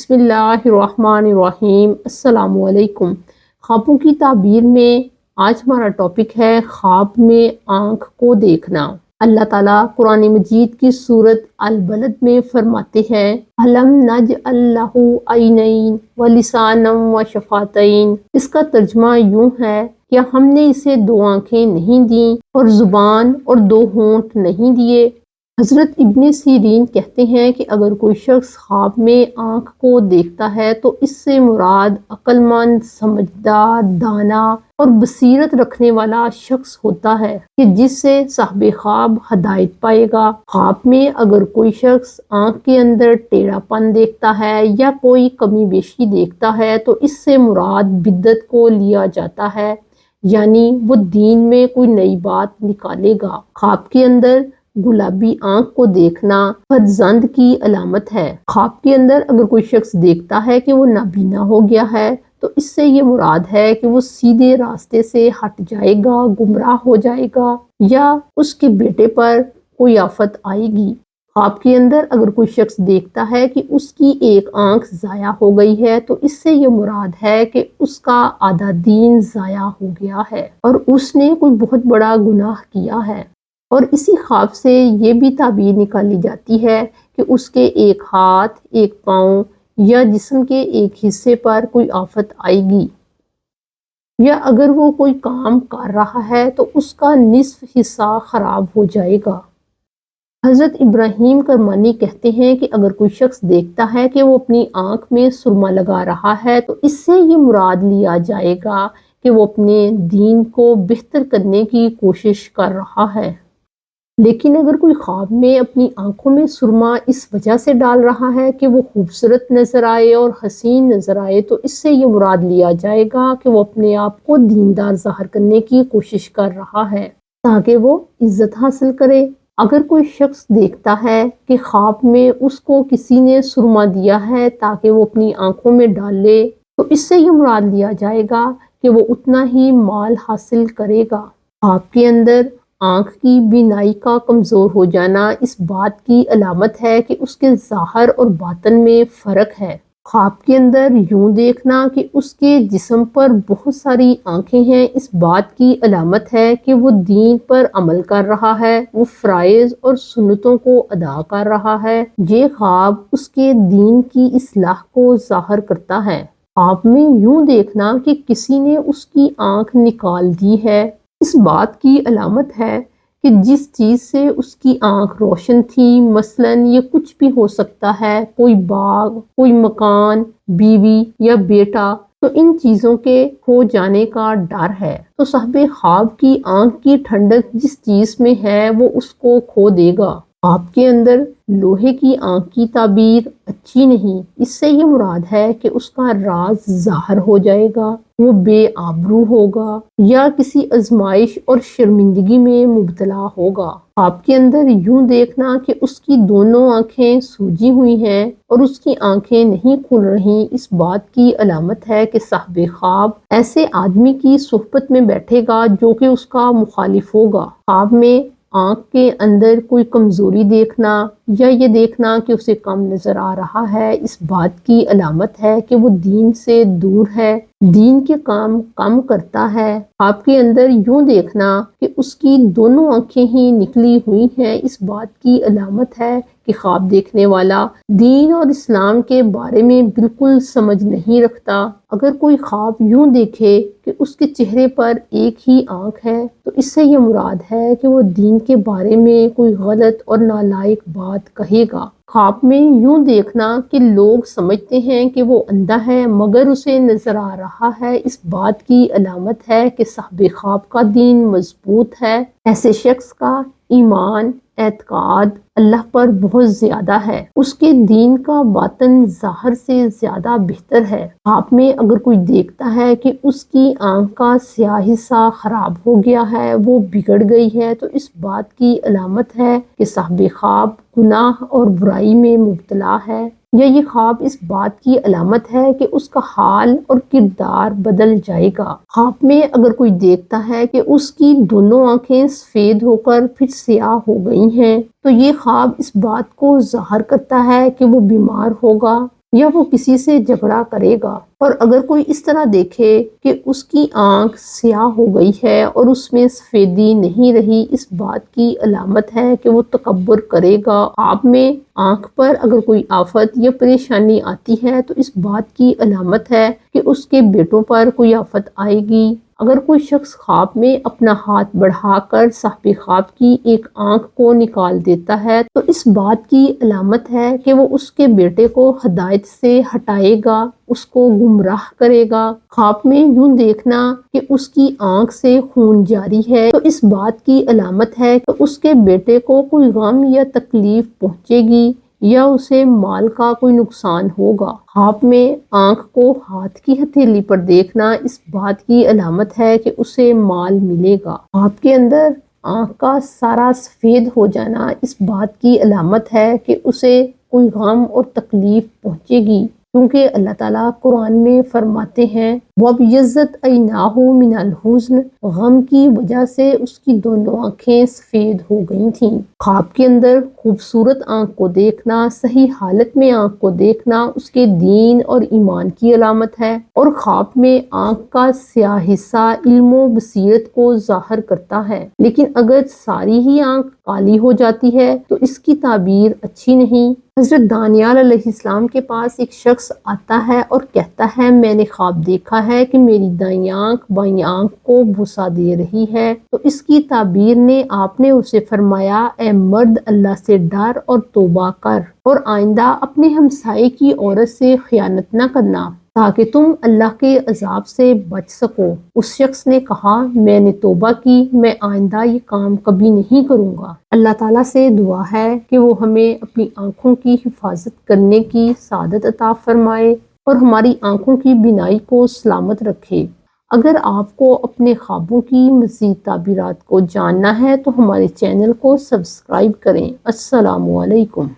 بسم اللہ الرحمن الرحیم۔ السلام علیکم۔ خوابوں کی تعبیر میں آج ہمارا ٹاپک ہے خواب میں آنکھ کو دیکھنا۔ اللہ تعالیٰ قرآن مجید کی سورۃ البلد میں فرماتے ہیں أَلَمْ نَجْعَلْ لَهُ عَيْنَيْنِ وَلِسَانًا وَشَفَتَيْنِ۔ اس کا ترجمہ یوں ہے کہ ہم نے اسے دو آنکھیں نہیں دیں اور زبان اور دو ہونٹ نہیں دیے۔ حضرت ابن سیرین کہتے ہیں کہ اگر کوئی شخص خواب میں آنکھ کو دیکھتا ہے تو اس سے مراد عقل مند، سمجھدار، دانا اور بصیرت رکھنے والا شخص ہوتا ہے کہ جس سے صاحب خواب ہدایت پائے گا۔ خواب میں اگر کوئی شخص آنکھ کے اندر ٹیڑھا پن دیکھتا ہے یا کوئی کمی بیشی دیکھتا ہے تو اس سے مراد بدعت کو لیا جاتا ہے، یعنی وہ دین میں کوئی نئی بات نکالے گا۔ خواب کے اندر گلابی آنکھ کو دیکھنا فرزند کی علامت ہے۔ خواب کے اندر اگر کوئی شخص دیکھتا ہے کہ وہ نابینا ہو گیا ہے تو اس سے یہ مراد ہے کہ وہ سیدھے راستے سے ہٹ جائے گا، گمراہ ہو جائے گا یا اس کے بیٹے پر کوئی آفت آئے گی۔ خواب کے اندر اگر کوئی شخص دیکھتا ہے کہ اس کی ایک آنکھ ضائع ہو گئی ہے تو اس سے یہ مراد ہے کہ اس کا آدھا دین ضائع ہو گیا ہے اور اس نے کوئی بہت بڑا گناہ کیا ہے۔ اور اسی خواب سے یہ بھی تعبیر نکالی جاتی ہے کہ اس کے ایک ہاتھ، ایک پاؤں یا جسم کے ایک حصے پر کوئی آفت آئے گی، یا اگر وہ کوئی کام کر رہا ہے تو اس کا نصف حصہ خراب ہو جائے گا۔ حضرت ابراہیم کرمانی کہتے ہیں کہ اگر کوئی شخص دیکھتا ہے کہ وہ اپنی آنکھ میں سرما لگا رہا ہے تو اس سے یہ مراد لیا جائے گا کہ وہ اپنے دین کو بہتر کرنے کی کوشش کر رہا ہے۔ لیکن اگر کوئی خواب میں اپنی آنکھوں میں سرما اس وجہ سے ڈال رہا ہے کہ وہ خوبصورت نظر آئے اور حسین نظر آئے تو اس سے یہ مراد لیا جائے گا کہ وہ اپنے آپ کو دیندار ظاہر کرنے کی کوشش کر رہا ہے تاکہ وہ عزت حاصل کرے۔ اگر کوئی شخص دیکھتا ہے کہ خواب میں اس کو کسی نے سرما دیا ہے تاکہ وہ اپنی آنکھوں میں ڈال لے تو اس سے یہ مراد لیا جائے گا کہ وہ اتنا ہی مال حاصل کرے گا۔ خواب کے اندر آنکھ کی بینائی کا کمزور ہو جانا اس بات کی علامت ہے کہ اس کے ظاہر اور باطن میں فرق ہے۔ خواب کے اندر یوں دیکھنا کہ اس کے جسم پر بہت ساری آنکھیں ہیں اس بات کی علامت ہے کہ وہ دین پر عمل کر رہا ہے، وہ فرائض اور سنتوں کو ادا کر رہا ہے۔ یہ خواب اس کے دین کی اصلاح کو ظاہر کرتا ہے۔ خواب میں یوں دیکھنا کہ کسی نے اس کی آنکھ نکال دی ہے اس بات کی علامت ہے کہ جس چیز سے اس کی آنکھ روشن تھی، مثلاً یہ کچھ بھی ہو سکتا ہے، کوئی باغ، کوئی مکان، بیوی یا بیٹا، تو ان چیزوں کے کھو جانے کا ڈر ہے۔ تو صاحب خواب کی آنکھ کی ٹھنڈک جس چیز میں ہے وہ اس کو کھو دے گا۔ خواب کے اندر لوہے کی آنکھ کی تعبیر اچھی نہیں، اس سے یہ مراد ہے کہ اس کا راز ظاہر ہو جائے گا، وہ بے آبرو ہوگا یا کسی آزمائش اور شرمندگی میں مبتلا ہوگا۔ خواب کے اندر یوں دیکھنا کہ اس کی دونوں آنکھیں سوجی ہوئی ہیں اور اس کی آنکھیں نہیں کھل رہی اس بات کی علامت ہے کہ صاحب خواب ایسے آدمی کی صحبت میں بیٹھے گا جو کہ اس کا مخالف ہوگا۔ خواب میں آنکھ کے اندر کوئی کمزوری دیکھنا یا یہ دیکھنا کہ اسے کم نظر آ رہا ہے اس بات کی علامت ہے کہ وہ دین سے دور ہے، دین کے کام کم کرتا ہے۔ خواب کے اندر یوں دیکھنا کہ اس کی دونوں آنکھیں ہی نکلی ہوئی ہیں اس بات کی علامت ہے کہ خواب دیکھنے والا دین اور اسلام کے بارے میں بالکل سمجھ نہیں رکھتا۔ اگر کوئی خواب یوں دیکھے کہ اس کے چہرے پر ایک ہی آنکھ ہے تو اس سے یہ مراد ہے کہ وہ دین کے بارے میں کوئی غلط اور نالائق بات کہے گا۔ خواب میں یوں دیکھنا کہ لوگ سمجھتے ہیں کہ وہ اندھا ہے مگر اسے نظر آ رہا ہے اس بات کی علامت ہے کہ صاحب خواب کا دین مضبوط ہے۔ ایسے شخص کا ایمان، اعتقاد اللہ پر بہت زیادہ ہے، اس کے دین کا باطن ظاہر سے زیادہ بہتر ہے۔ خواب میں اگر کوئی دیکھتا ہے کہ اس کی آنکھ کا سیاہ حصہ خراب ہو گیا ہے، وہ بگڑ گئی ہے تو اس بات کی علامت ہے کہ صاحب خواب گناہ اور برائی میں مبتلا ہے، یا یہ خواب اس بات کی علامت ہے کہ اس کا حال اور کردار بدل جائے گا۔ خواب میں اگر کوئی دیکھتا ہے کہ اس کی دونوں آنکھیں سفید ہو کر پھر سیاہ ہو گئی ہیں تو یہ خواب اس بات کو ظاہر کرتا ہے کہ وہ بیمار ہوگا یا وہ کسی سے جھگڑا کرے گا۔ اور اگر کوئی اس طرح دیکھے کہ اس کی آنکھ سیاہ ہو گئی ہے اور اس میں سفیدی نہیں رہی، اس بات کی علامت ہے کہ وہ تکبر کرے گا۔ آپ میں آنکھ پر اگر کوئی آفت یا پریشانی آتی ہے تو اس بات کی علامت ہے کہ اس کے بیٹوں پر کوئی آفت آئے گی۔ اگر کوئی شخص خواب میں اپنا ہاتھ بڑھا کر صاحب خواب کی ایک آنکھ کو نکال دیتا ہے تو اس بات کی علامت ہے کہ وہ اس کے بیٹے کو ہدایت سے ہٹائے گا، اس کو گمراہ کرے گا۔ خواب میں یوں دیکھنا کہ اس کی آنکھ سے خون جاری ہے تو اس بات کی علامت ہے کہ اس کے بیٹے کو کوئی غم یا تکلیف پہنچے گی یا اسے مال کا کوئی نقصان ہوگا۔ خواب میں آنکھ کو ہاتھ کی ہتھیلی پر دیکھنا اس بات کی علامت ہے کہ اسے مال ملے گا۔ خواب کے اندر آنکھ کا سارا سفید ہو جانا اس بات کی علامت ہے کہ اسے کوئی غم اور تکلیف پہنچے گی، کیونکہ اللہ تعالیٰ قرآن میں فرماتے ہیں وَابْيَضَّتْ عَيْنَاهُ مِنَ الْحُزْنِ، غم کی وجہ سے اس کی دونوں آنکھیں سفید ہو گئی تھیں۔ خواب کے اندر خوبصورت آنکھ کو دیکھنا، صحیح حالت میں آنکھ کو دیکھنا اس کے دین اور ایمان کی علامت ہے، اور خواب میں آنکھ کا سیاہ حصہ علم و بصیرت کو ظاہر کرتا ہے، لیکن اگر ساری ہی آنکھ کالی ہو جاتی ہے تو اس کی تعبیر اچھی نہیں۔ حضرت دانیال علیہ السلام کے پاس ایک شخص آتا ہے اور کہتا ہے میں نے خواب دیکھا ہے کہ میری دائیں آنکھ بائیں آنکھ کو بوسہ دے رہی ہے، تو اس کی تعبیر نے آپ نے اسے فرمایا اے مرد اللہ سے ڈر اور توبہ کر اور آئندہ اپنے ہمسائے کی عورت سے خیانت نہ کرنا تاکہ تم اللہ کے عذاب سے بچ سکو۔ اس شخص نے کہا میں نے توبہ کی، میں آئندہ یہ کام کبھی نہیں کروں گا۔ اللہ تعالیٰ سے دعا ہے کہ وہ ہمیں اپنی آنکھوں کی حفاظت کرنے کی سعادت عطا فرمائے اور ہماری آنکھوں کی بینائی کو سلامت رکھے۔ اگر آپ کو اپنے خوابوں کی مزید تعبیرات کو جاننا ہے تو ہمارے چینل کو سبسکرائب کریں۔ السلام علیکم۔